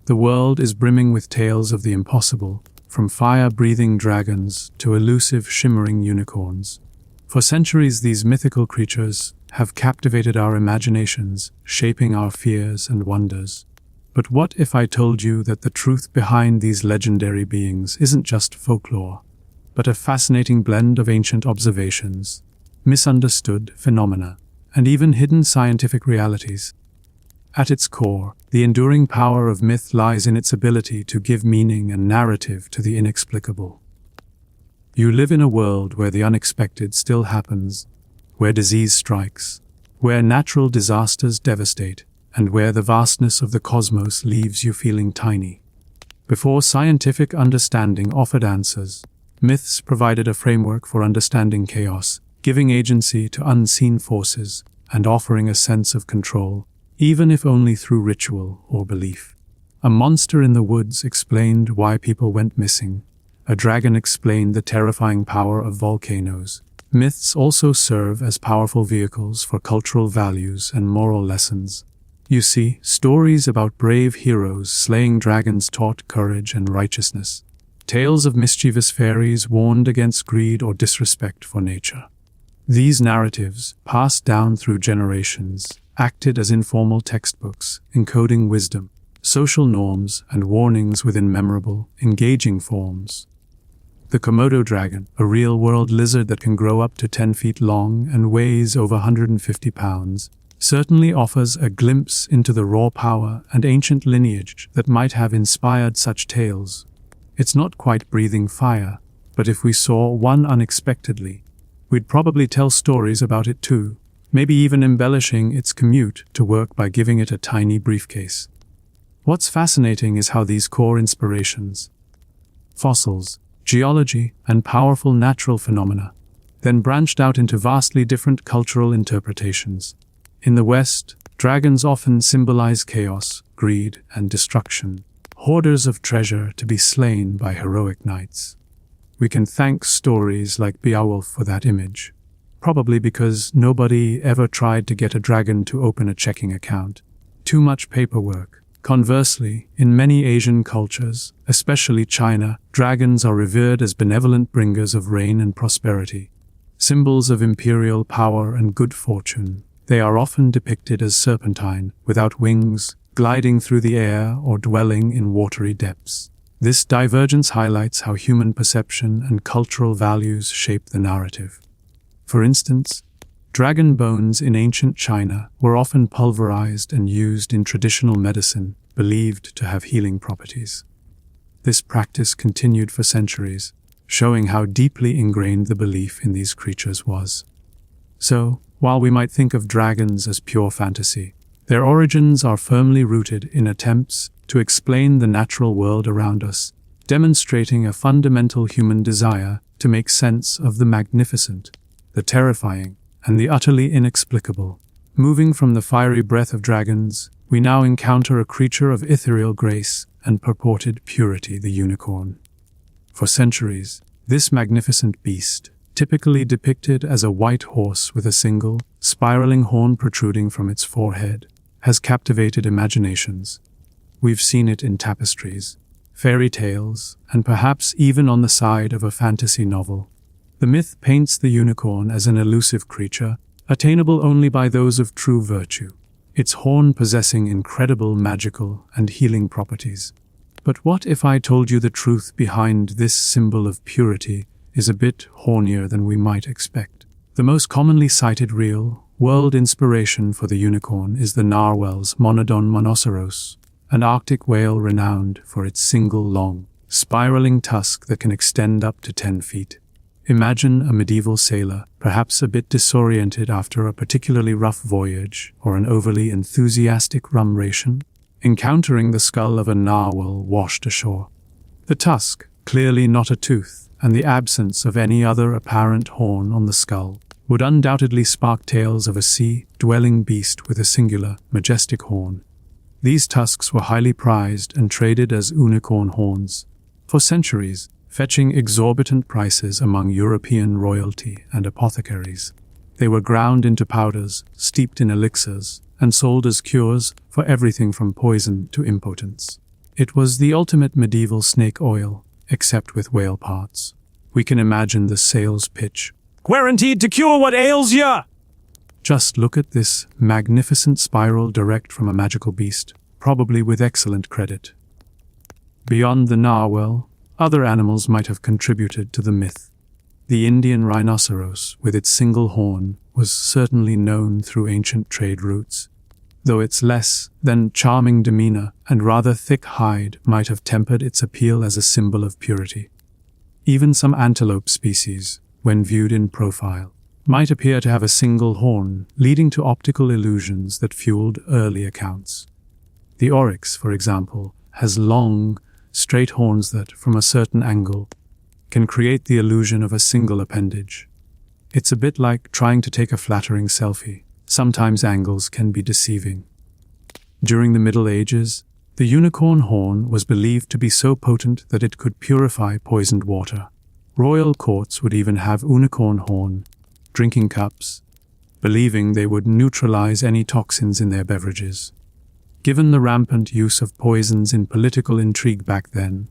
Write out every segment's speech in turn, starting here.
The world is brimming with tales of the impossible, from fire-breathing dragons to elusive, shimmering unicorns. For centuries, these mythical creatures have captivated our imaginations, shaping our fears and wonders. But what if I told you that the truth behind these legendary beings isn't just folklore, but a fascinating blend of ancient observations, misunderstood phenomena, and even hidden scientific realities? At its core, the enduring power of myth lies in its ability to give meaning and narrative to the inexplicable. You live in a world where the unexpected still happens, where disease strikes, where natural disasters devastate, and where the vastness of the cosmos leaves you feeling tiny. Before scientific understanding offered answers, myths provided a framework for understanding chaos, giving agency to unseen forces, and offering a sense of control, even if only through ritual or belief. A monster in the woods explained why people went missing. A dragon explained the terrifying power of volcanoes. Myths also serve as powerful vehicles for cultural values and moral lessons. You see, stories about brave heroes slaying dragons taught courage and righteousness. Tales of mischievous fairies warned against greed or disrespect for nature. These narratives, passed down through generations, acted as informal textbooks, encoding wisdom, social norms, and warnings within memorable, engaging forms. The Komodo dragon, a real-world lizard that can grow up to 10 feet long and weighs over 150 pounds, certainly offers a glimpse into the raw power and ancient lineage that might have inspired such tales. It's not quite breathing fire, but if we saw one unexpectedly, we'd probably tell stories about it too, maybe even embellishing its commute to work by giving it a tiny briefcase. What's fascinating is how these core inspirations, fossils, geology, and powerful natural phenomena, then branched out into vastly different cultural interpretations. In the West, dragons often symbolize chaos, greed, and destruction, hoarders of treasure to be slain by heroic knights. We can thank stories like Beowulf for that image, probably because nobody ever tried to get a dragon to open a checking account. Too much paperwork. Conversely, in many Asian cultures, especially China, dragons are revered as benevolent bringers of rain and prosperity, symbols of imperial power and good fortune. They are often depicted as serpentine, without wings, gliding through the air or dwelling in watery depths. This divergence highlights how human perception and cultural values shape the narrative. For instance, dragon bones in ancient China were often pulverized and used in traditional medicine, believed to have healing properties. This practice continued for centuries, showing how deeply ingrained the belief in these creatures was. So, while we might think of dragons as pure fantasy, their origins are firmly rooted in attempts to explain the natural world around us, demonstrating a fundamental human desire to make sense of the magnificent, the terrifying, and the utterly inexplicable. Moving from the fiery breath of dragons, we now encounter a creature of ethereal grace and purported purity, the unicorn. For centuries, this magnificent beast, typically depicted as a white horse with a single, spiraling horn protruding from its forehead, has captivated imaginations. We've seen it in tapestries, fairy tales, and perhaps even on the side of a fantasy novel. The myth paints the unicorn as an elusive creature, attainable only by those of true virtue, its horn possessing incredible magical and healing properties. But what if I told you the truth behind this symbol of purity is a bit hornier than we might expect? The most commonly cited real-world inspiration for the unicorn is the Narwhals Monodon monoceros, an Arctic whale renowned for its single long, spiraling tusk that can extend up to 10 feet. Imagine a medieval sailor, perhaps a bit disoriented after a particularly rough voyage or an overly enthusiastic rum ration, encountering the skull of a narwhal washed ashore. The tusk, clearly not a tooth, and the absence of any other apparent horn on the skull, would undoubtedly spark tales of a sea-dwelling beast with a singular, majestic horn. These tusks were highly prized and traded as unicorn horns. For centuries, fetching exorbitant prices among European royalty and apothecaries. They were ground into powders, steeped in elixirs, and sold as cures for everything from poison to impotence. It was the ultimate medieval snake oil, except with whale parts. We can imagine the sales pitch. Guaranteed to cure what ails ya! Just look at this magnificent spiral direct from a magical beast, probably with excellent credit. Beyond the narwhal, other animals might have contributed to the myth. The Indian rhinoceros, with its single horn, was certainly known through ancient trade routes, though its less than charming demeanor and rather thick hide might have tempered its appeal as a symbol of purity. Even some antelope species, when viewed in profile, might appear to have a single horn, leading to optical illusions that fueled early accounts. The oryx, for example, has long, straight horns that, from a certain angle, can create the illusion of a single appendage. It's a bit like trying to take a flattering selfie. Sometimes angles can be deceiving. During the Middle Ages, the unicorn horn was believed to be so potent that it could purify poisoned water. Royal courts would even have unicorn horn drinking cups, believing they would neutralize any toxins in their beverages. Given the rampant use of poisons in political intrigue back then,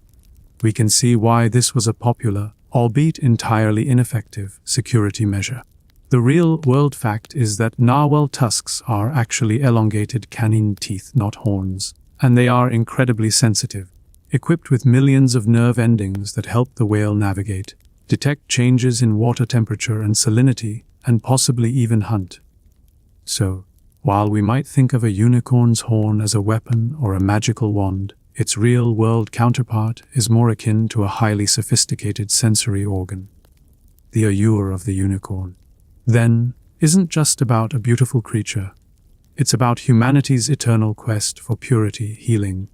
we can see why this was a popular, albeit entirely ineffective, security measure. The real-world fact is that narwhal tusks are actually elongated canine teeth, not horns, and they are incredibly sensitive, equipped with millions of nerve endings that help the whale navigate, detect changes in water temperature and salinity, and possibly even hunt. So, while we might think of a unicorn's horn as a weapon or a magical wand, its real-world counterpart is more akin to a highly sophisticated sensory organ. The allure of the unicorn, then, isn't just about a beautiful creature. It's about humanity's eternal quest for purity, healing,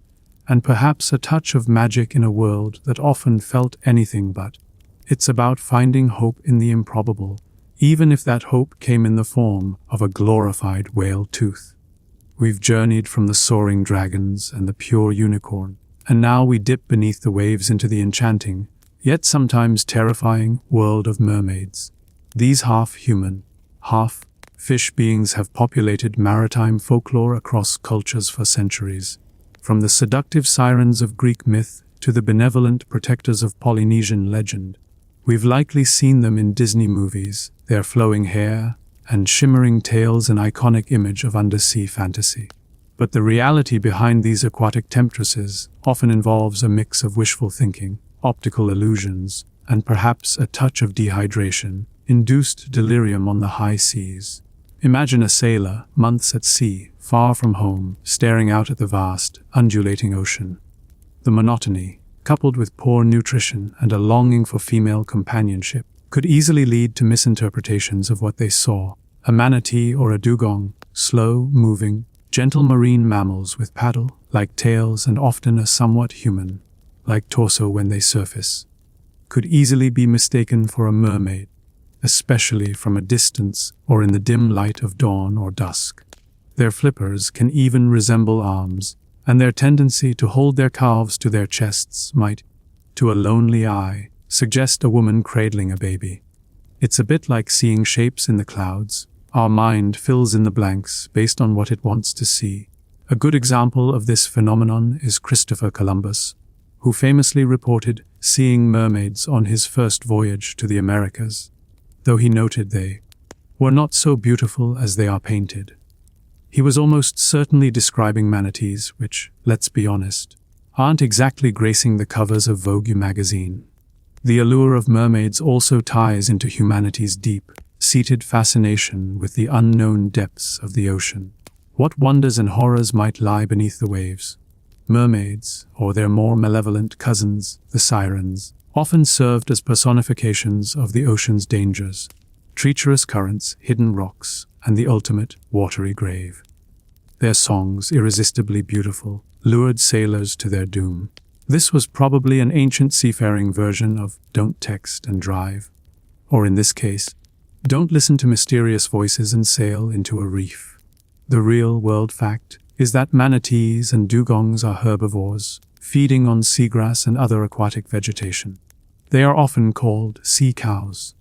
and perhaps a touch of magic in a world that often felt anything but. It's about finding hope in the improbable, even if that hope came in the form of a glorified whale tooth. We've journeyed from the soaring dragons and the pure unicorn, and now we dip beneath the waves into the enchanting, yet sometimes terrifying, world of mermaids. These half-human, half-fish beings have populated maritime folklore across cultures for centuries. From the seductive sirens of Greek myth to the benevolent protectors of Polynesian legend, we've likely seen them in Disney movies, their flowing hair and shimmering tails an iconic image of undersea fantasy. But the reality behind these aquatic temptresses often involves a mix of wishful thinking, optical illusions, and perhaps a touch of dehydration, induced delirium on the high seas. Imagine a sailor, months at sea, far from home, staring out at the vast, undulating ocean. The monotony, coupled with poor nutrition and a longing for female companionship, could easily lead to misinterpretations of what they saw. A manatee or a dugong, slow-moving, gentle marine mammals with paddle-like tails and often a somewhat human-like torso when they surface, could easily be mistaken for a mermaid, especially from a distance or in the dim light of dawn or dusk. Their flippers can even resemble arms, and their tendency to hold their calves to their chests might, to a lonely eye, suggest a woman cradling a baby. It's a bit like seeing shapes in the clouds. Our mind fills in the blanks based on what it wants to see. A good example of this phenomenon is Christopher Columbus, who famously reported seeing mermaids on his first voyage to the Americas, though he noted they were not so beautiful as they are painted. He was almost certainly describing manatees, which, let's be honest, aren't exactly gracing the covers of Vogue magazine. The allure of mermaids also ties into humanity's deep-seated fascination with the unknown depths of the ocean. What wonders and horrors might lie beneath the waves? Mermaids, or their more malevolent cousins, the sirens, often served as personifications of the ocean's dangers, treacherous currents, hidden rocks, and the ultimate watery grave. Their songs, irresistibly beautiful, lured sailors to their doom. This was probably an ancient seafaring version of "don't text and drive," or in this case, "don't listen to mysterious voices and sail into a reef." The real-world fact is that manatees and dugongs are herbivores, feeding on seagrass and other aquatic vegetation. They are often called sea cows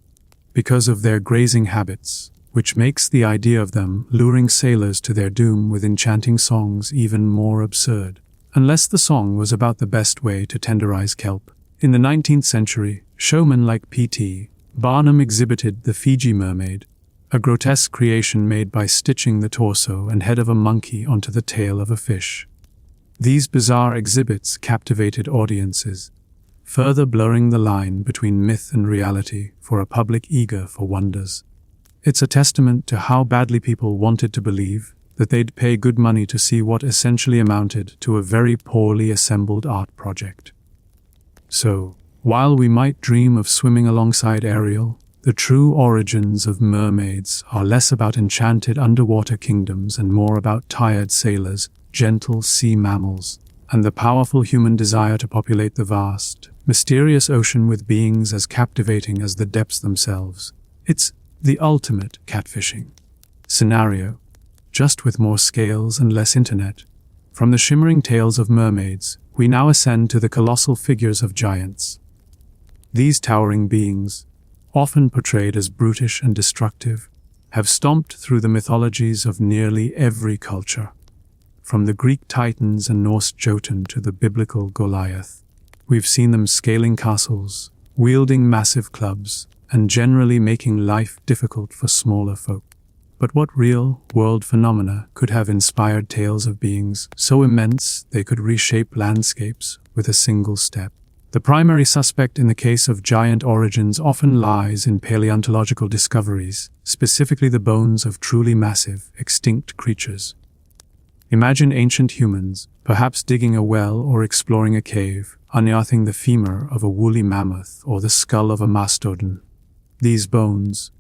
because of their grazing habits, which makes the idea of them luring sailors to their doom with enchanting songs even more absurd. unless the song was about the best way to tenderize kelp. In the 19th century, showmen like P.T. Barnum exhibited the Fiji mermaid, a grotesque creation made by stitching the torso and head of a monkey onto the tail of a fish. These bizarre exhibits captivated audiences, further blurring the line between myth and reality for a public eager for wonders. It's a testament to how badly people wanted to believe that they'd pay good money to see what essentially amounted to a very poorly assembled art project. So, while we might dream of swimming alongside Ariel, the true origins of mermaids are less about enchanted underwater kingdoms and more about tired sailors, gentle sea mammals, and the powerful human desire to populate the vast, mysterious ocean with beings as captivating as the depths themselves. It's the ultimate catfishing scenario, just with more scales and less internet. From the shimmering tales of mermaids, we now ascend to the colossal figures of giants. These towering beings, often portrayed as brutish and destructive, have stomped through the mythologies of nearly every culture. From the Greek Titans and Norse Jotun to the biblical Goliath, we've seen them scaling castles, wielding massive clubs, and generally making life difficult for smaller folk. But what real-world phenomena could have inspired tales of beings so immense they could reshape landscapes with a single step? The primary suspect in the case of giant origins often lies in paleontological discoveries, specifically the bones of truly massive, extinct creatures. Imagine ancient humans, perhaps digging a well or exploring a cave, unearthing the femur of a woolly mammoth or the skull of a mastodon. These bones,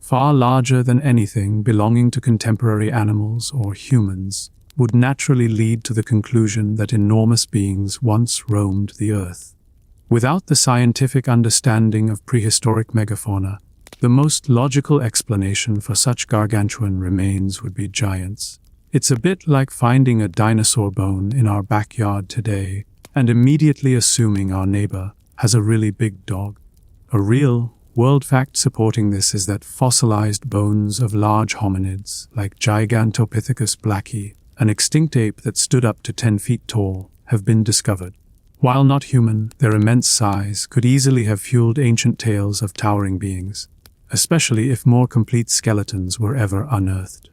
far larger than anything belonging to contemporary animals or humans, would naturally lead to the conclusion that enormous beings once roamed the earth. Without the scientific understanding of prehistoric megafauna, the most logical explanation for such gargantuan remains would be giants. It's a bit like finding a dinosaur bone in our backyard today and immediately assuming our neighbor has a really big dog. A real world fact supporting this is that fossilized bones of large hominids, like Gigantopithecus blacki, an extinct ape that stood up to 10 feet tall, have been discovered. While not human, their immense size could easily have fueled ancient tales of towering beings, especially if more complete skeletons were ever unearthed.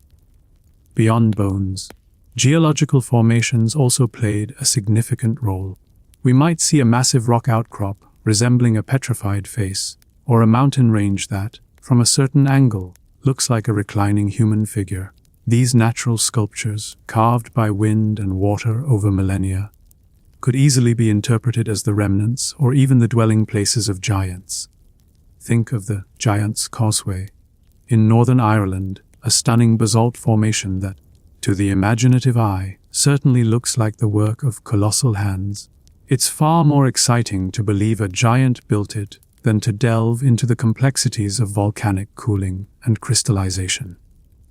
Beyond bones, geological formations also played a significant role. We might see a massive rock outcrop resembling a petrified face, or a mountain range that, from a certain angle, looks like a reclining human figure. These natural sculptures, carved by wind and water over millennia, could easily be interpreted as the remnants or even the dwelling places of giants. Think of the Giant's Causeway in Northern Ireland, a stunning basalt formation that, to the imaginative eye, certainly looks like the work of colossal hands. It's far more exciting to believe a giant built it than to delve into the complexities of volcanic cooling and crystallization.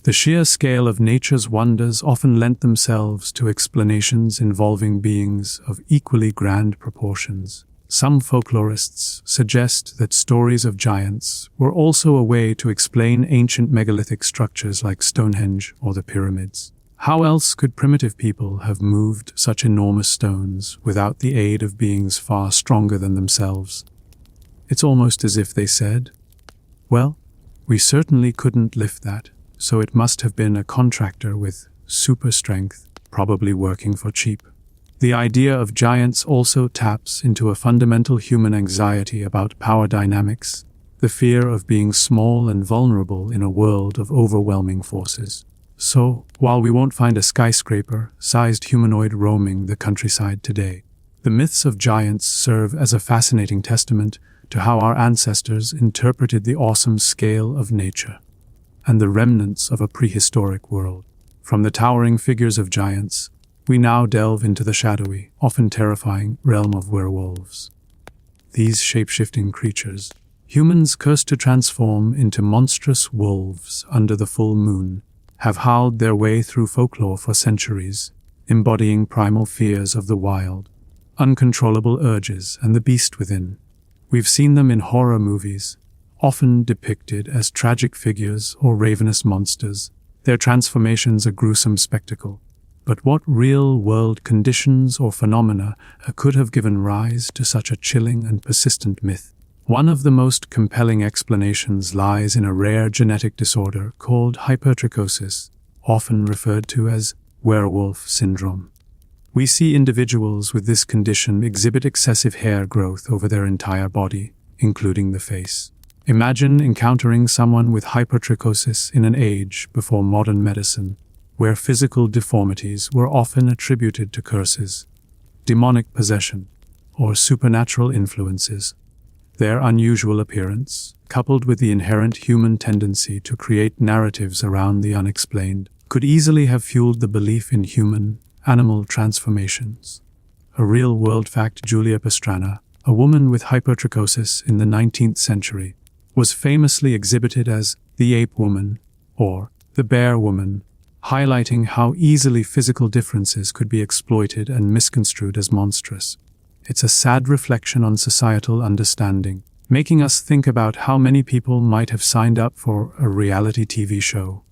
The sheer scale of nature's wonders often lent themselves to explanations involving beings of equally grand proportions. Some folklorists suggest that stories of giants were also a way to explain ancient megalithic structures like Stonehenge or the pyramids. How else could primitive people have moved such enormous stones without the aid of beings far stronger than themselves? It's almost as if they said, well, we certainly couldn't lift that, so it must have been a contractor with super strength, probably working for cheap. The idea of giants also taps into a fundamental human anxiety about power dynamics, the fear of being small and vulnerable in a world of overwhelming forces. So, while we won't find a skyscraper-sized humanoid roaming the countryside today, the myths of giants serve as a fascinating testament to how our ancestors interpreted the awesome scale of nature and the remnants of a prehistoric world. From the towering figures of giants, we now delve into the shadowy, often terrifying realm of werewolves. These shape-shifting creatures, humans cursed to transform into monstrous wolves under the full moon, have howled their way through folklore for centuries, embodying primal fears of the wild, uncontrollable urges, and the beast within. We've seen them in horror movies, often depicted as tragic figures or ravenous monsters, their transformations a gruesome spectacle. But what real-world conditions or phenomena could have given rise to such a chilling and persistent myth? One of the most compelling explanations lies in a rare genetic disorder called hypertrichosis, often referred to as werewolf syndrome. We see individuals with this condition exhibit excessive hair growth over their entire body, including the face. Imagine encountering someone with hypertrichosis in an age before modern medicine, where physical deformities were often attributed to curses, demonic possession, or supernatural influences. Their unusual appearance, coupled with the inherent human tendency to create narratives around the unexplained, could easily have fueled the belief in human-animal transformations. A real-world fact: Julia Pastrana, a woman with hypertrichosis in the 19th century, was famously exhibited as the ape woman or the bear woman, highlighting how easily physical differences could be exploited and misconstrued as monstrous. It's a sad reflection on societal understanding, making us think about how many people might have signed up for a reality TV show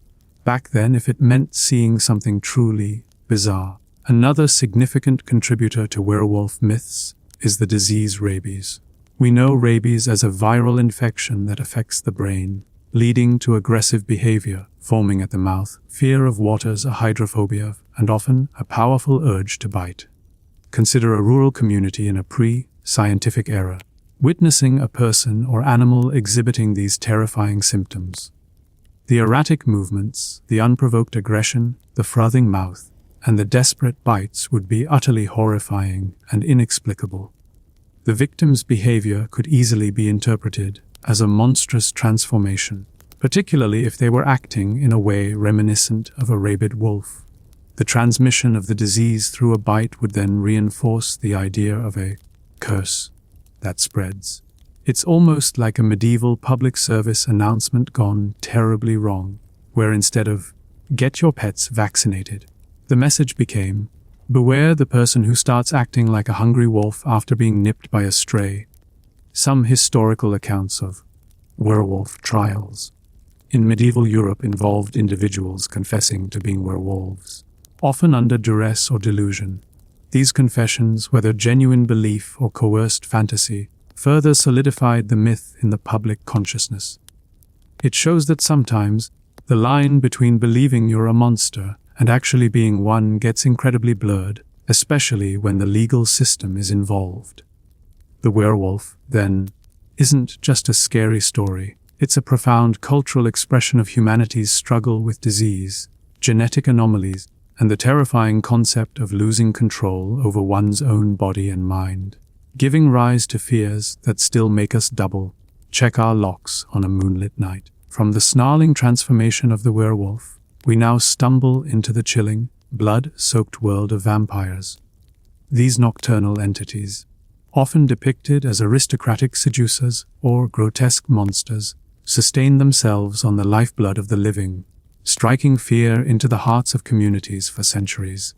back then if it meant seeing something truly bizarre. Another significant contributor to werewolf myths is the disease rabies. We know rabies as a viral infection that affects the brain, leading to aggressive behavior, foaming at the mouth, fear of waters, a hydrophobia, and often a powerful urge to bite. Consider a rural community in a pre-scientific era, witnessing a person or animal exhibiting these terrifying symptoms. The erratic movements, the unprovoked aggression, the frothing mouth, and the desperate bites would be utterly horrifying and inexplicable. The victim's behavior could easily be interpreted as a monstrous transformation, particularly if they were acting in a way reminiscent of a rabid wolf. The transmission of the disease through a bite would then reinforce the idea of a curse that spreads. It's almost like a medieval public service announcement gone terribly wrong, where instead of "get your pets vaccinated," the message became, "beware the person who starts acting like a hungry wolf after being nipped by a stray." Some historical accounts of werewolf trials in medieval Europe involved individuals confessing to being werewolves, often under duress or delusion. These confessions, whether genuine belief or coerced fantasy, further solidified the myth in the public consciousness. It shows that sometimes the line between believing you're a monster and actually being one gets incredibly blurred, especially when the legal system is involved. The werewolf, then, isn't just a scary story. It's a profound cultural expression of humanity's struggle with disease, genetic anomalies, and the terrifying concept of losing control over one's own body and mind, giving rise to fears that still make us double check our locks on a moonlit night. From the snarling transformation of the werewolf, we now stumble into the chilling, blood-soaked world of vampires. These nocturnal entities, often depicted as aristocratic seducers or grotesque monsters, sustain themselves on the lifeblood of the living, striking fear into the hearts of communities for centuries.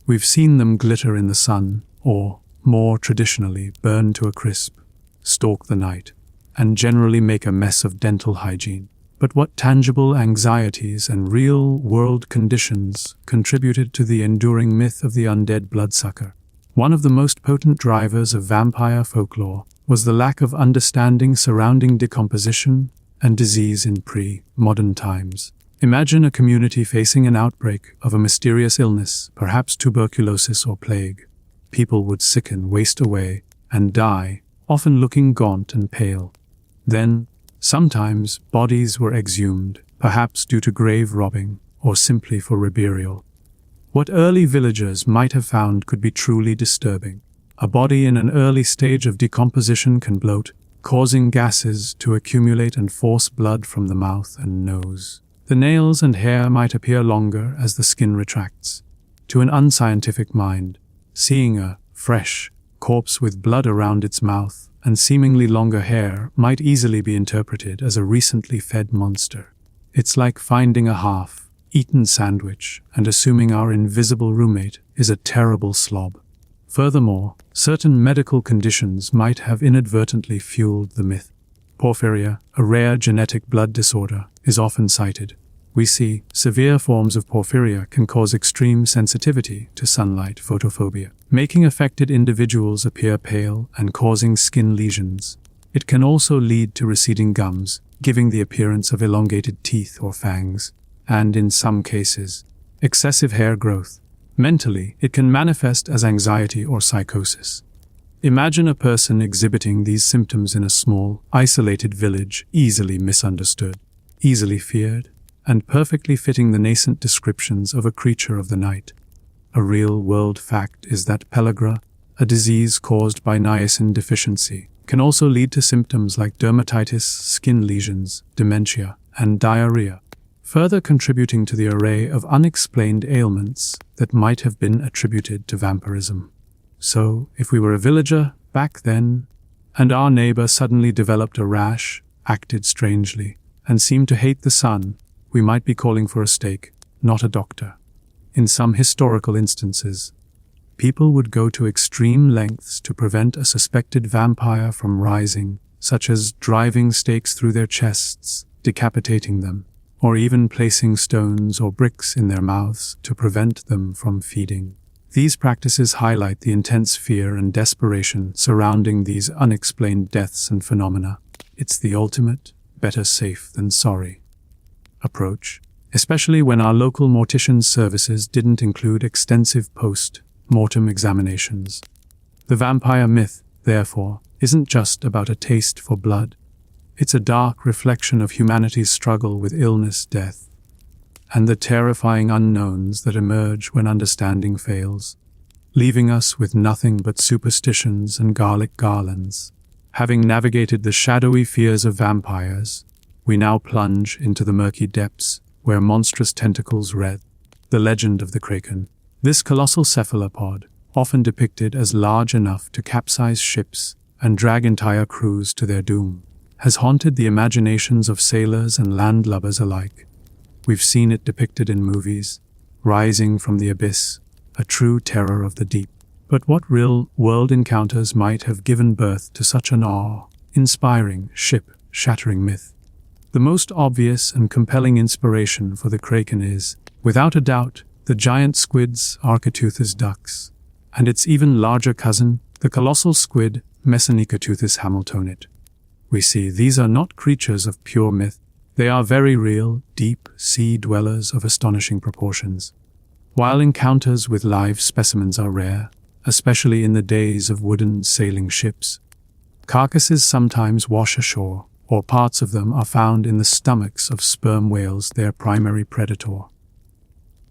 We've seen them glitter in the sun, or, more traditionally, burn to a crisp, stalk the night, and generally make a mess of dental hygiene. But what tangible anxieties and real-world conditions contributed to the enduring myth of the undead bloodsucker? One of the most potent drivers of vampire folklore was the lack of understanding surrounding decomposition and disease in pre-modern times. Imagine a community facing an outbreak of a mysterious illness, perhaps tuberculosis or plague. People would sicken, waste away, and die, often looking gaunt and pale. Then, sometimes bodies were exhumed, perhaps due to grave robbing or simply for reburial. What early villagers might have found could be truly disturbing. A body in an early stage of decomposition can bloat, causing gases to accumulate and force blood from the mouth and nose. The nails and hair might appear longer as the skin retracts. To an unscientific mind, seeing a fresh corpse with blood around its mouth and seemingly longer hair might easily be interpreted as a recently fed monster. It's like finding a half-eaten sandwich and assuming our invisible roommate is a terrible slob. Furthermore, certain medical conditions might have inadvertently fueled the myth. Porphyria, a rare genetic blood disorder, is often cited. We see severe forms of porphyria can cause extreme sensitivity to sunlight photophobia, making affected individuals appear pale and causing skin lesions. It can also lead to receding gums, giving the appearance of elongated teeth or fangs, and in some cases, excessive hair growth. Mentally, it can manifest as anxiety or psychosis. Imagine a person exhibiting these symptoms in a small, isolated village, easily misunderstood, easily feared, and perfectly fitting the nascent descriptions of a creature of the night. A real-world fact is that pellagra, a disease caused by niacin deficiency, can also lead to symptoms like dermatitis, skin lesions, dementia, and diarrhea, further contributing to the array of unexplained ailments that might have been attributed to vampirism. So, if we were a villager back then, and our neighbor suddenly developed a rash, acted strangely, and seemed to hate the sun, we might be calling for a stake, not a doctor. In some historical instances, people would go to extreme lengths to prevent a suspected vampire from rising, such as driving stakes through their chests, decapitating them, or even placing stones or bricks in their mouths to prevent them from feeding. These practices highlight the intense fear and desperation surrounding these unexplained deaths and phenomena. It's the ultimate, better safe than sorry approach, especially when our local mortician's services didn't include extensive post-mortem examinations. The vampire myth, therefore, isn't just about a taste for blood. It's a dark reflection of humanity's struggle with illness, death, and the terrifying unknowns that emerge when understanding fails, leaving us with nothing but superstitions and garlic garlands. Having navigated the shadowy fears of vampires, we now plunge into the murky depths where monstrous tentacles wreathe. The legend of the Kraken. This colossal cephalopod, often depicted as large enough to capsize ships and drag entire crews to their doom, has haunted the imaginations of sailors and landlubbers alike. We've seen it depicted in movies, rising from the abyss, a true terror of the deep. But what real-world encounters might have given birth to such an awe-inspiring, ship-shattering myth? The most obvious and compelling inspiration for the Kraken is, without a doubt, the giant squids, Architeuthis ducks, and its even larger cousin, the colossal squid, Mesonicoteuthis hamiltonate. We see these are not creatures of pure myth. They are very real, deep sea dwellers of astonishing proportions. While encounters with live specimens are rare, especially in the days of wooden sailing ships, carcasses sometimes wash ashore, or parts of them are found in the stomachs of sperm whales, their primary predator.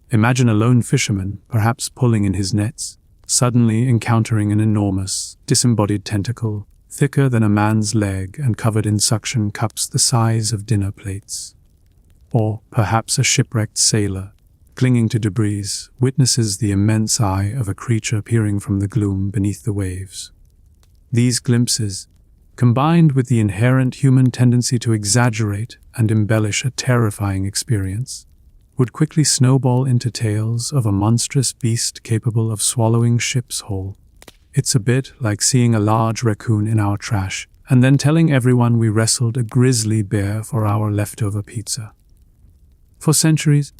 Imagine a lone fisherman, perhaps pulling in his nets, suddenly encountering an enormous, disembodied tentacle, thicker than a man's leg and covered in suction cups the size of dinner plates. Or perhaps a shipwrecked sailor, clinging to debris, witnesses the immense eye of a creature peering from the gloom beneath the waves. These glimpses, combined with the inherent human tendency to exaggerate and embellish a terrifying experience, would quickly snowball into tales of a monstrous beast capable of swallowing ships whole. It's a bit like seeing a large raccoon in our trash and then telling everyone we wrestled a grizzly bear for our leftover pizza. For centuries,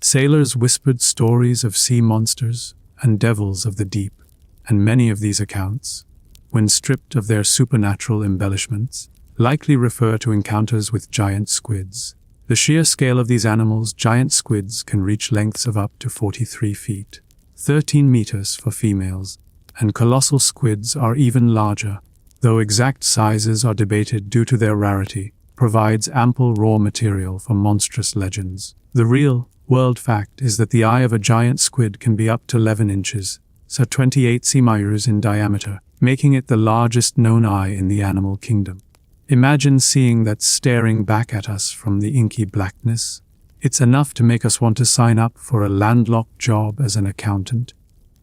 sailors whispered stories of sea monsters and devils of the deep, and many of these accounts, when stripped of their supernatural embellishments, likely refer to encounters with giant squids. The sheer scale of these animals, giant squids can reach lengths of up to 43 feet, 13 meters for females, and colossal squids are even larger, though exact sizes are debated due to their rarity, provides ample raw material for monstrous legends. The real-world fact is that the eye of a giant squid can be up to 11 inches, so 28 centimeters in diameter, making it the largest known eye in the animal kingdom. Imagine seeing that staring back at us from the inky blackness. It's enough to make us want to sign up for a landlocked job as an accountant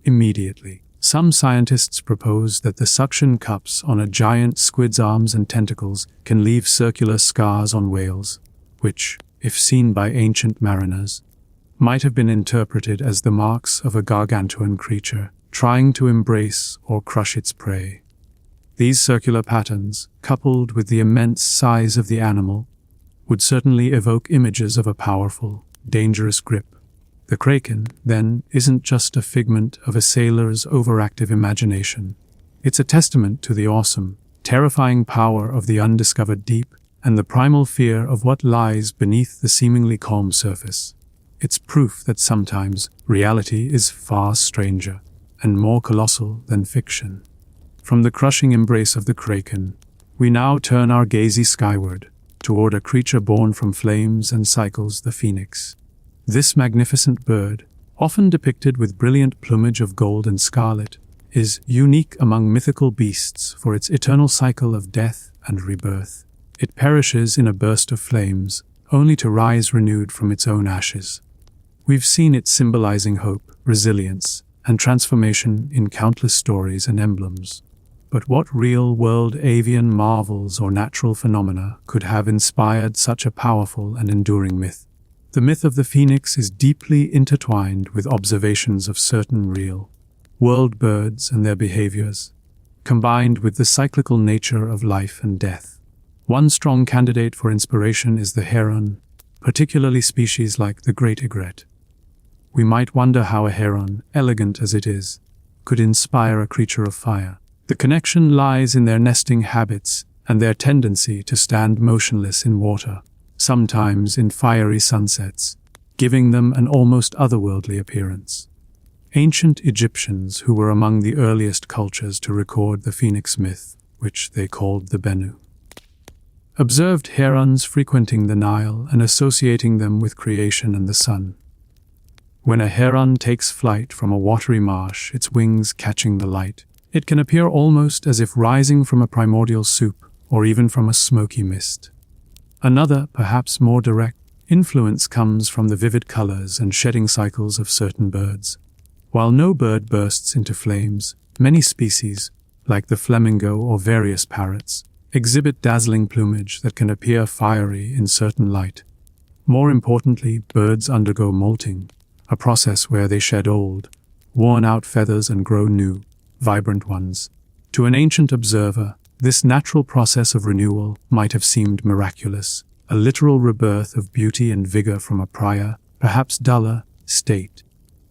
immediately. Some scientists propose that the suction cups on a giant squid's arms and tentacles can leave circular scars on whales, which, if seen by ancient mariners, might have been interpreted as the marks of a gargantuan creature trying to embrace or crush its prey. These circular patterns, coupled with the immense size of the animal, would certainly evoke images of a powerful, dangerous grip. The Kraken, then, isn't just a figment of a sailor's overactive imagination. It's a testament to the awesome, terrifying power of the undiscovered deep and the primal fear of what lies beneath the seemingly calm surface. It's proof that sometimes reality is far stranger and more colossal than fiction. From the crushing embrace of the Kraken, we now turn our gaze skyward toward a creature born from flames and cycles, the phoenix. This magnificent bird, often depicted with brilliant plumage of gold and scarlet, is unique among mythical beasts for its eternal cycle of death and rebirth. It perishes in a burst of flames, only to rise renewed from its own ashes. We've seen it symbolizing hope, resilience, and transformation in countless stories and emblems. But what real-world avian marvels or natural phenomena could have inspired such a powerful and enduring myth? The myth of the phoenix is deeply intertwined with observations of certain real-world birds and their behaviors, combined with the cyclical nature of life and death. One strong candidate for inspiration is the heron, particularly species like the great egret. We might wonder how a heron, elegant as it is, could inspire a creature of fire. The connection lies in their nesting habits and their tendency to stand motionless in water, sometimes in fiery sunsets, giving them an almost otherworldly appearance. Ancient Egyptians, who were among the earliest cultures to record the phoenix myth, which they called the Bennu, observed herons frequenting the Nile and associating them with creation and the sun. When a heron takes flight from a watery marsh, its wings catching the light, it can appear almost as if rising from a primordial soup or even from a smoky mist. Another, perhaps more direct, influence comes from the vivid colors and shedding cycles of certain birds. While no bird bursts into flames, many species, like the flamingo or various parrots, exhibit dazzling plumage that can appear fiery in certain light. More importantly, birds undergo molting, a process where they shed old, worn-out feathers and grow new, vibrant ones. To an ancient observer, this natural process of renewal might have seemed miraculous, a literal rebirth of beauty and vigor from a prior, perhaps duller, state.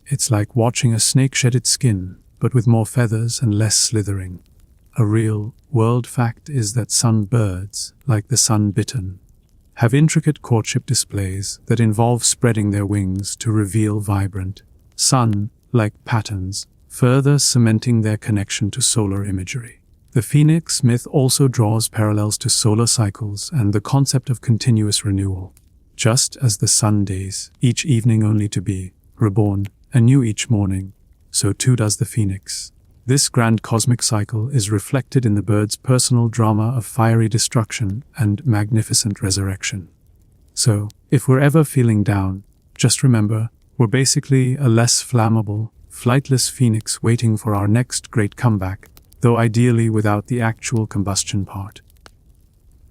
It's like watching a snake shed its skin, but with more feathers and less slithering. A real-world fact is that sunbirds, like the sun-bittern, have intricate courtship displays that involve spreading their wings to reveal vibrant, sun-like patterns, further cementing their connection to solar imagery. The phoenix myth also draws parallels to solar cycles and the concept of continuous renewal. Just as the sun days, each evening only to be reborn anew each morning, so too does the phoenix. This grand cosmic cycle is reflected in the bird's personal drama of fiery destruction and magnificent resurrection. So, if we're ever feeling down, just remember, we're basically a less flammable, flightless phoenix waiting for our next great comeback, though ideally without the actual combustion part.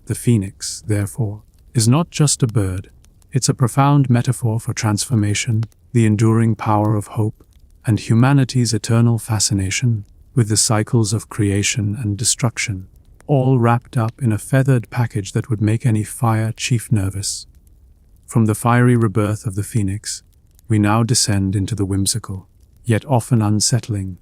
The phoenix, therefore, is not just a bird, it's a profound metaphor for transformation, the enduring power of hope, and humanity's eternal fascination with the cycles of creation and destruction, all wrapped up in a feathered package that would make any fire chief nervous. From the fiery rebirth of the phoenix, we now descend into the whimsical, yet often unsettling,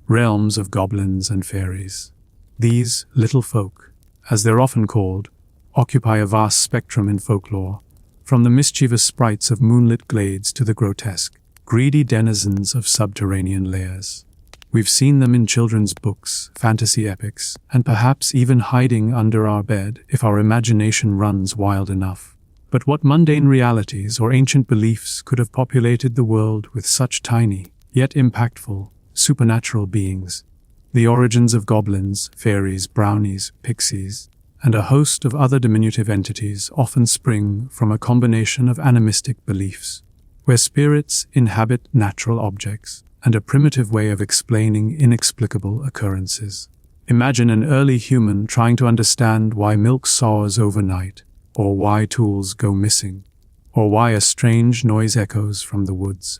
realms of goblins and fairies. These little folk, as they're often called, occupy a vast spectrum in folklore, from the mischievous sprites of moonlit glades to the grotesque, greedy denizens of subterranean lairs. We've seen them in children's books, fantasy epics, and perhaps even hiding under our bed if our imagination runs wild enough. But what mundane realities or ancient beliefs could have populated the world with such tiny, yet impactful, supernatural beings? The origins of goblins, fairies, brownies, pixies, and a host of other diminutive entities often spring from a combination of animistic beliefs, where spirits inhabit natural objects, and a primitive way of explaining inexplicable occurrences. Imagine an early human trying to understand why milk sours overnight, or why tools go missing, or why a strange noise echoes from the woods.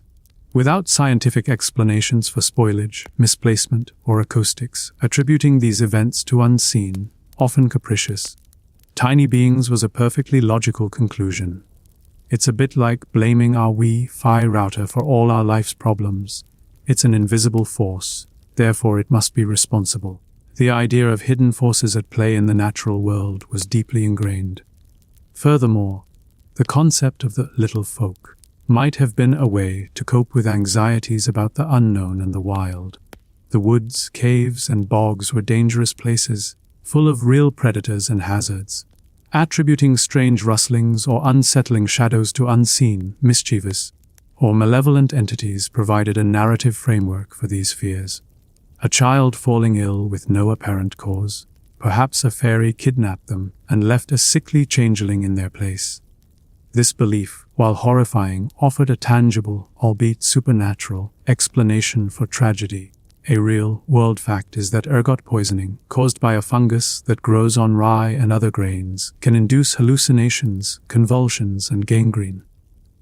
Without scientific explanations for spoilage, misplacement, or acoustics, attributing these events to unseen, often capricious, tiny beings was a perfectly logical conclusion. It's a bit like blaming our Wi-Fi router for all our life's problems. It's an invisible force, therefore it must be responsible. The idea of hidden forces at play in the natural world was deeply ingrained. Furthermore, the concept of the little folk might have been a way to cope with anxieties about the unknown and the wild. The woods, caves, and bogs were dangerous places, full of real predators and hazards. Attributing strange rustlings or unsettling shadows to unseen, mischievous, or malevolent entities provided a narrative framework for these fears. A child falling ill with no apparent cause, perhaps a fairy kidnapped them and left a sickly changeling in their place. This belief, while horrifying, offered a tangible, albeit supernatural, explanation for tragedy. A real-world fact is that ergot poisoning, caused by a fungus that grows on rye and other grains, can induce hallucinations, convulsions, and gangrene.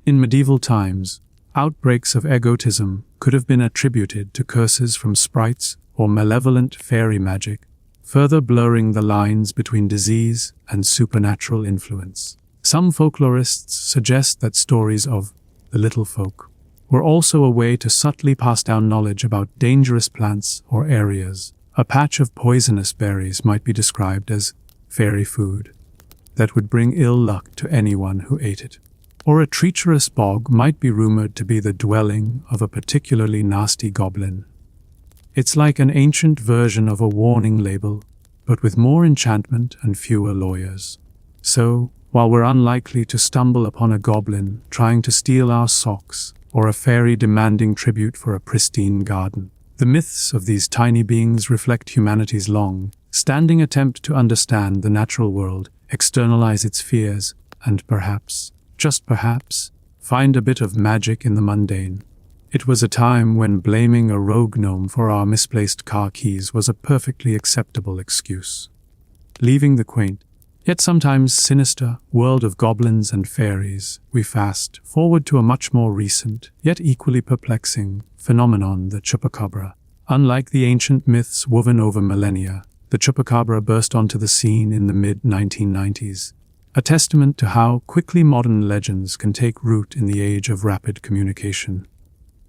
In medieval times, outbreaks of egotism could have been attributed to curses from sprites or malevolent fairy magic, further blurring the lines between disease and supernatural influence. Some folklorists suggest that stories of the little folk were also a way to subtly pass down knowledge about dangerous plants or areas. A patch of poisonous berries might be described as fairy food that would bring ill luck to anyone who ate it. Or a treacherous bog might be rumored to be the dwelling of a particularly nasty goblin. It's like an ancient version of a warning label, but with more enchantment and fewer lawyers. So, while we're unlikely to stumble upon a goblin trying to steal our socks, or a fairy demanding tribute for a pristine garden, the myths of these tiny beings reflect humanity's long-standing attempt to understand the natural world, externalize its fears, and perhaps, just perhaps, find a bit of magic in the mundane. It was a time when blaming a rogue gnome for our misplaced car keys was a perfectly acceptable excuse. Leaving the quaint, yet sometimes sinister, world of goblins and fairies, we fast forward to a much more recent, yet equally perplexing, phenomenon, the Chupacabra. Unlike the ancient myths woven over millennia, the Chupacabra burst onto the scene in the mid-1990s, a testament to how quickly modern legends can take root in the age of rapid communication.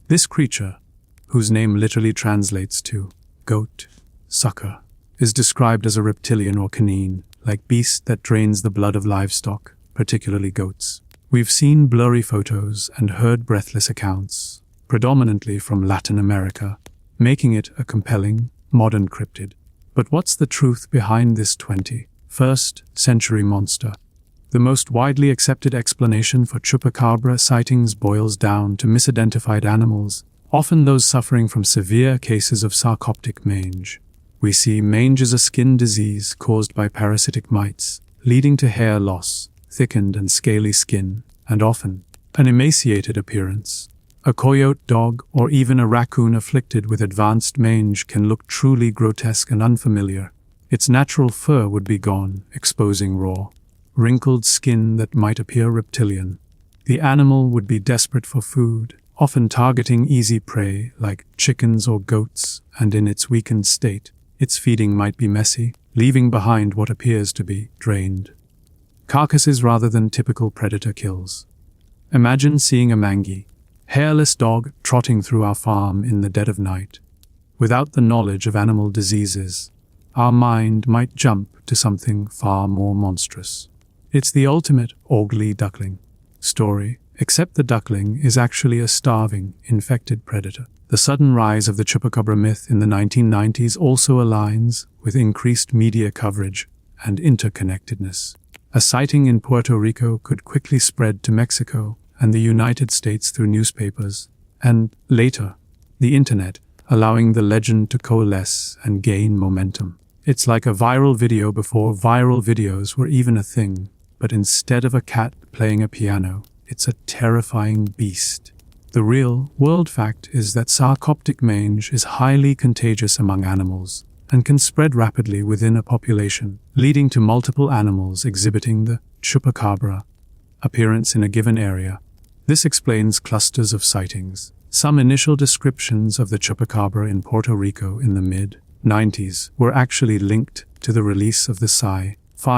This creature, whose name literally translates to goat, sucker, is described as a reptilian or canine, like beast that drains the blood of livestock, particularly goats. We've seen blurry photos and heard breathless accounts, predominantly from Latin America, making it a compelling, modern cryptid. But what's the truth behind this 21st century monster? The most widely accepted explanation for Chupacabra sightings boils down to misidentified animals, often those suffering from severe cases of sarcoptic mange. We see mange as a skin disease caused by parasitic mites, leading to hair loss, thickened and scaly skin, and often an emaciated appearance. A coyote dog or even a raccoon afflicted with advanced mange can look truly grotesque and unfamiliar. Its natural fur would be gone, exposing raw, wrinkled skin that might appear reptilian. The animal would be desperate for food, often targeting easy prey like chickens or goats, and in its weakened state, its feeding might be messy, leaving behind what appears to be drained carcasses rather than typical predator kills. Imagine seeing a mangy, hairless dog trotting through our farm in the dead of night. Without the knowledge of animal diseases, our mind might jump to something far more monstrous. It's the ultimate ugly duckling story, except the duckling is actually a starving, infected predator. The sudden rise of the Chupacabra myth in the 1990s also aligns with increased media coverage and interconnectedness. A sighting in Puerto Rico could quickly spread to Mexico and the United States through newspapers, and later, the internet, allowing the legend to coalesce and gain momentum. It's like a viral video before viral videos were even a thing, but instead of a cat playing a piano, it's a terrifying beast. The real-world fact is that sarcoptic mange is highly contagious among animals and can spread rapidly within a population, leading to multiple animals exhibiting the Chupacabra appearance in a given area. This explains clusters of sightings. Some initial descriptions of the Chupacabra in Puerto Rico in the mid-90s were actually linked to the release of the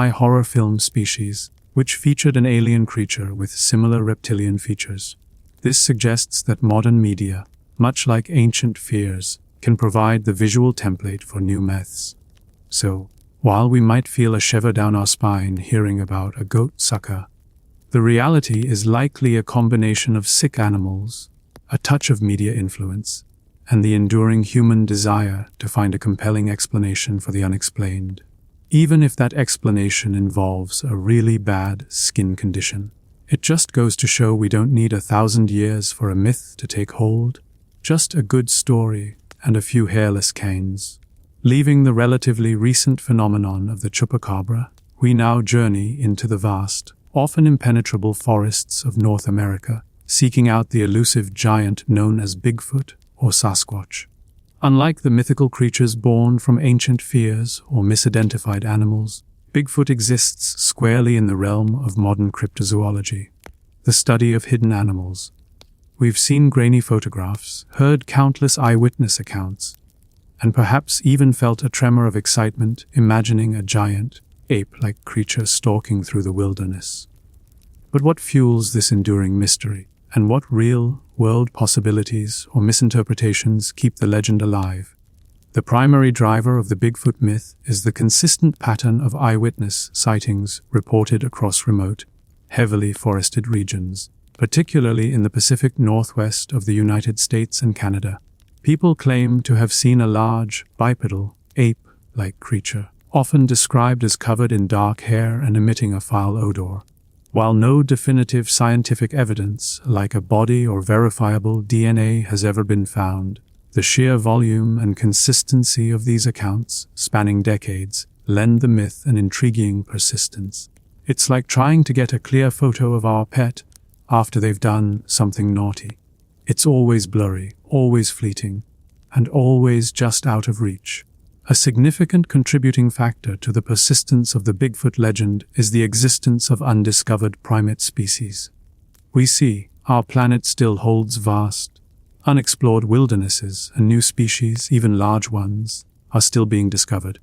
horror film species, which featured an alien creature with similar reptilian features. This suggests that modern media, much like ancient fears, can provide the visual template for new myths. So, while we might feel a shiver down our spine hearing about a goat sucker, the reality is likely a combination of sick animals, a touch of media influence, and the enduring human desire to find a compelling explanation for the unexplained, even if that explanation involves a really bad skin condition. It just goes to show we don't need 1,000 years for a myth to take hold, just a good story and a few hairless canes. Leaving the relatively recent phenomenon of the Chupacabra, we now journey into the vast, often impenetrable forests of North America, seeking out the elusive giant known as Bigfoot or Sasquatch. Unlike the mythical creatures born from ancient fears or misidentified animals, Bigfoot exists squarely in the realm of modern cryptozoology, the study of hidden animals. We've seen grainy photographs, heard countless eyewitness accounts, and perhaps even felt a tremor of excitement imagining a giant, ape-like creature stalking through the wilderness. But what fuels this enduring mystery, and what real-world possibilities or misinterpretations keep the legend alive? The primary driver of the Bigfoot myth is the consistent pattern of eyewitness sightings reported across remote, heavily forested regions, particularly in the Pacific Northwest of the United States and Canada. People claim to have seen a large, bipedal, ape-like creature, often described as covered in dark hair and emitting a foul odor. While no definitive scientific evidence, like a body or verifiable DNA, has ever been found, the sheer volume and consistency of these accounts, spanning decades, lend the myth an intriguing persistence. It's like trying to get a clear photo of our pet after they've done something naughty. It's always blurry, always fleeting, and always just out of reach. A significant contributing factor to the persistence of the Bigfoot legend is the existence of undiscovered primate species. We see our planet still holds vast, unexplored wildernesses, and new species, even large ones, are still being discovered.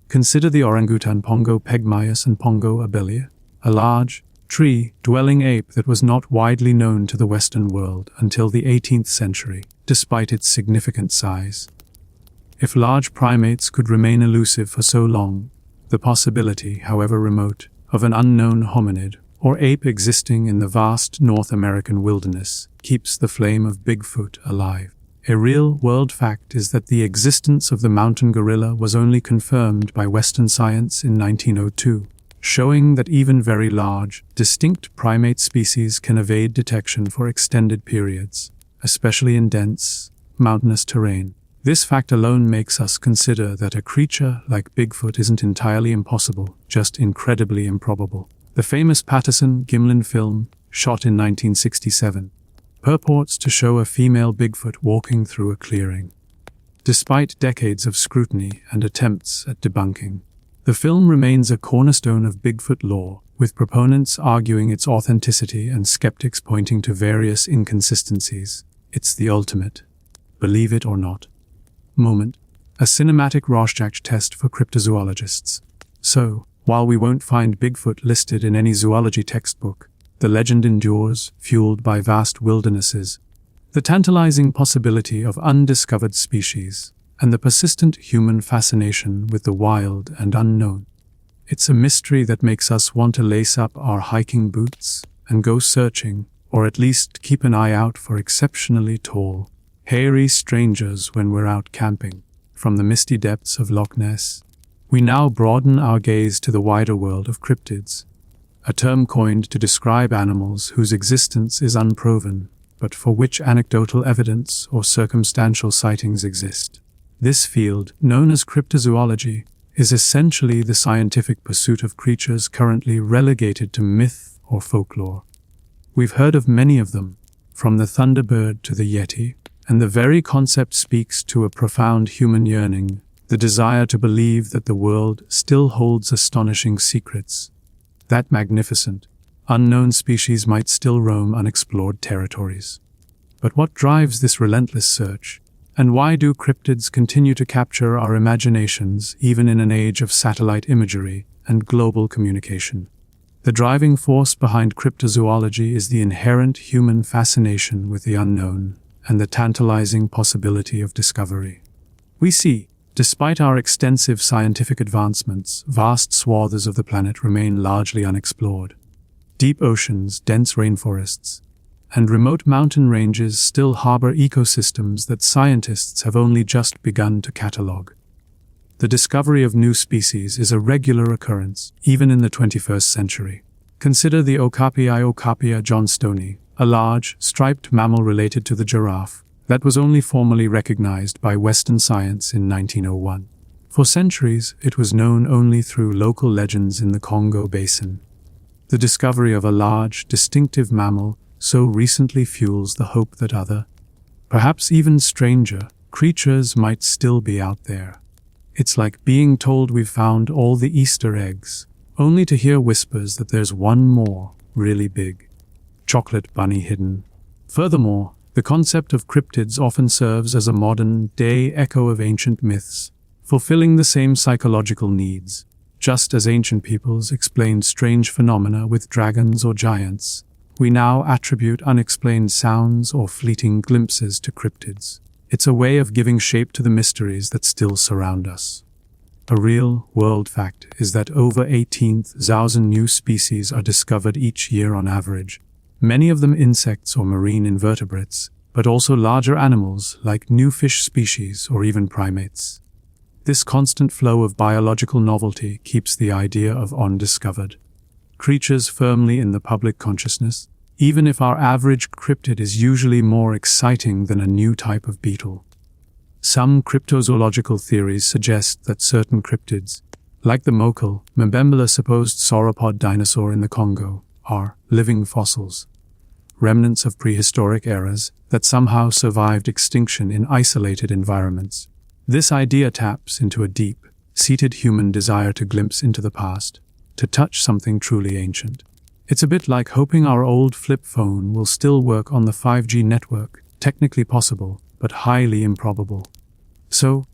Consider the orangutan Pongo pygmaeus and Pongo abelia, a large, tree-dwelling ape that was not widely known to the Western world until the 18th century, despite its significant size. If large primates could remain elusive for so long, the possibility, however remote, of an unknown hominid or ape existing in the vast North American wilderness keeps the flame of Bigfoot alive. A real-world fact is that the existence of the mountain gorilla was only confirmed by Western science in 1902, showing that even very large, distinct primate species can evade detection for extended periods, especially in dense, mountainous terrain. This fact alone makes us consider that a creature like Bigfoot isn't entirely impossible, just incredibly improbable. The famous Patterson-Gimlin film, shot in 1967, purports to show a female Bigfoot walking through a clearing. Despite decades of scrutiny and attempts at debunking, the film remains a cornerstone of Bigfoot lore, with proponents arguing its authenticity and skeptics pointing to various inconsistencies. It's the ultimate, believe it or not, moment, a cinematic Rorschach test for cryptozoologists. So, while we won't find Bigfoot listed in any zoology textbook, the legend endures, fueled by vast wildernesses, the tantalizing possibility of undiscovered species, and the persistent human fascination with the wild and unknown. It's a mystery that makes us want to lace up our hiking boots and go searching, or at least keep an eye out for exceptionally tall, hairy strangers when we're out camping. From the misty depths of Loch Ness, we now broaden our gaze to the wider world of cryptids, a term coined to describe animals whose existence is unproven, but for which anecdotal evidence or circumstantial sightings exist. This field, known as cryptozoology, is essentially the scientific pursuit of creatures currently relegated to myth or folklore. We've heard of many of them, from the thunderbird to the yeti, and the very concept speaks to a profound human yearning, the desire to believe that the world still holds astonishing secrets, that magnificent, unknown species might still roam unexplored territories. But what drives this relentless search? And why do cryptids continue to capture our imaginations even in an age of satellite imagery and global communication? The driving force behind cryptozoology is the inherent human fascination with the unknown and the tantalizing possibility of discovery. We see, despite our extensive scientific advancements, vast swaths of the planet remain largely unexplored. Deep oceans, dense rainforests, and remote mountain ranges still harbor ecosystems that scientists have only just begun to catalogue. The discovery of new species is a regular occurrence, even in the 21st century. Consider the Okapia johnstoni, a large, striped mammal related to the giraffe that was only formally recognized by Western science in 1901. For centuries, it was known only through local legends in the Congo Basin. The discovery of a large, distinctive mammal so recently fuels the hope that other, perhaps even stranger, creatures might still be out there. It's like being told we've found all the Easter eggs, only to hear whispers that there's one more, really big chocolate bunny hidden. Furthermore, the concept of cryptids often serves as a modern-day echo of ancient myths, fulfilling the same psychological needs. Just as ancient peoples explained strange phenomena with dragons or giants, we now attribute unexplained sounds or fleeting glimpses to cryptids. It's a way of giving shape to the mysteries that still surround us. A real-world fact is that over 18,000 new species are discovered each year on average, many of them insects or marine invertebrates, but also larger animals like new fish species or even primates. This constant flow of biological novelty keeps the idea of undiscovered creatures firmly in the public consciousness, even if our average cryptid is usually more exciting than a new type of beetle. Some cryptozoological theories suggest that certain cryptids, like the Mbembela supposed sauropod dinosaur in the Congo, are living fossils, remnants of prehistoric eras that somehow survived extinction in isolated environments. This idea taps into a deep-seated human desire to glimpse into the past, to touch something truly ancient. It's a bit like hoping our old flip phone will still work on the 5G network, technically possible, but highly improbable. So,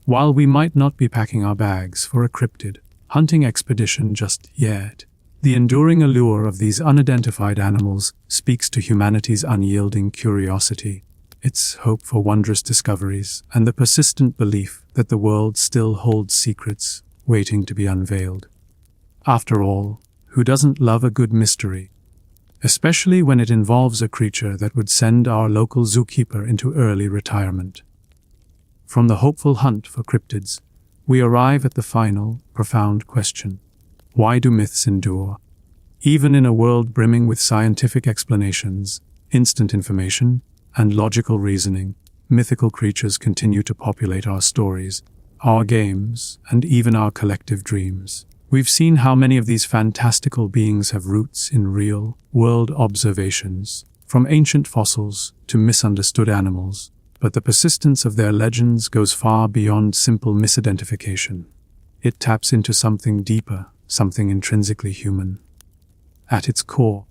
while we might not be packing our bags for a cryptid hunting expedition just yet, the enduring allure of these unidentified animals speaks to humanity's unyielding curiosity, its hope for wondrous discoveries, and the persistent belief that the world still holds secrets waiting to be unveiled. After all, who doesn't love a good mystery? Especially when it involves a creature that would send our local zookeeper into early retirement. From the hopeful hunt for cryptids, we arrive at the final, profound question. Why do myths endure? Even in a world brimming with scientific explanations, instant information, and logical reasoning, mythical creatures continue to populate our stories, our games, and even our collective dreams. We've seen how many of these fantastical beings have roots in real-world observations, from ancient fossils to misunderstood animals, but the persistence of their legends goes far beyond simple misidentification. It taps into something deeper, something intrinsically human. At its core,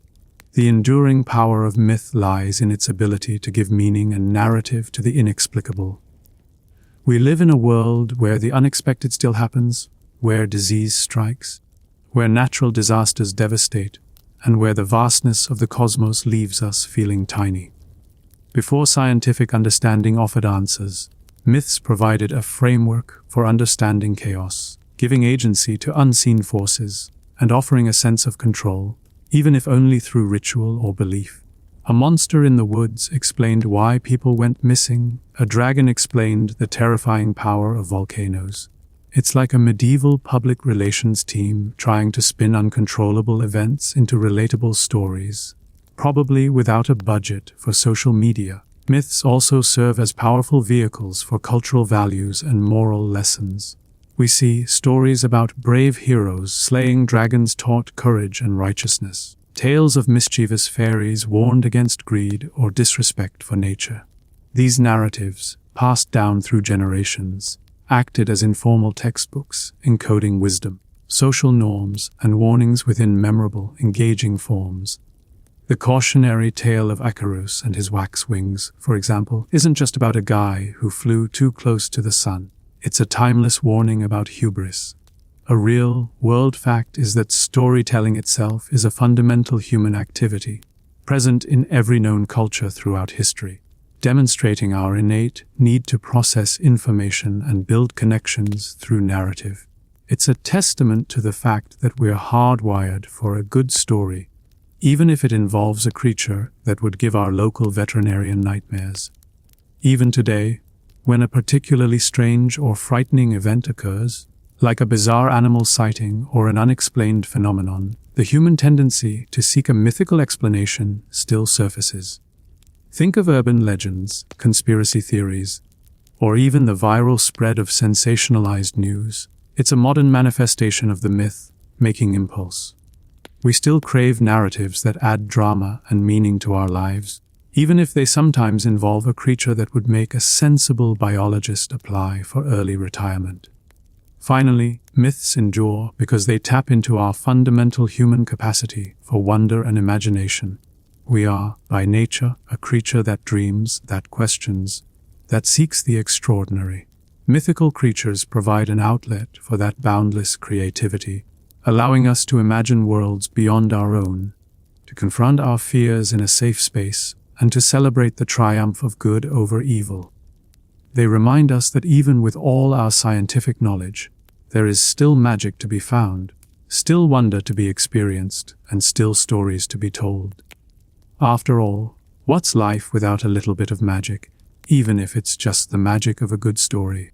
the enduring power of myth lies in its ability to give meaning and narrative to the inexplicable. We live in a world where the unexpected still happens, where disease strikes, where natural disasters devastate, and where the vastness of the cosmos leaves us feeling tiny. Before scientific understanding offered answers, myths provided a framework for understanding chaos, giving agency to unseen forces, and offering a sense of control, even if only through ritual or belief. A monster in the woods explained why people went missing. A dragon explained the terrifying power of volcanoes. It's like a medieval public relations team trying to spin uncontrollable events into relatable stories, probably without a budget for social media. Myths also serve as powerful vehicles for cultural values and moral lessons. We see stories about brave heroes slaying dragons taught courage and righteousness. Tales of mischievous fairies warned against greed or disrespect for nature. These narratives, passed down through generations, acted as informal textbooks, encoding wisdom, social norms, and warnings within memorable, engaging forms. The cautionary tale of Icarus and his wax wings, for example, isn't just about a guy who flew too close to the sun. It's a timeless warning about hubris. A real world fact is that storytelling itself is a fundamental human activity, present in every known culture throughout history, demonstrating our innate need to process information and build connections through narrative. It's a testament to the fact that we're hardwired for a good story, even if it involves a creature that would give our local veterinarian nightmares. Even today, when a particularly strange or frightening event occurs, like a bizarre animal sighting or an unexplained phenomenon, the human tendency to seek a mythical explanation still surfaces. Think of urban legends, conspiracy theories, or even the viral spread of sensationalized news. It's a modern manifestation of the myth-making impulse. We still crave narratives that add drama and meaning to our lives, even if they sometimes involve a creature that would make a sensible biologist apply for early retirement. Finally, myths endure because they tap into our fundamental human capacity for wonder and imagination. We are, by nature, a creature that dreams, that questions, that seeks the extraordinary. Mythical creatures provide an outlet for that boundless creativity, allowing us to imagine worlds beyond our own, to confront our fears in a safe space, and to celebrate the triumph of good over evil. They remind us that even with all our scientific knowledge, there is still magic to be found, still wonder to be experienced, and still stories to be told. After all, what's life without a little bit of magic, even if it's just the magic of a good story?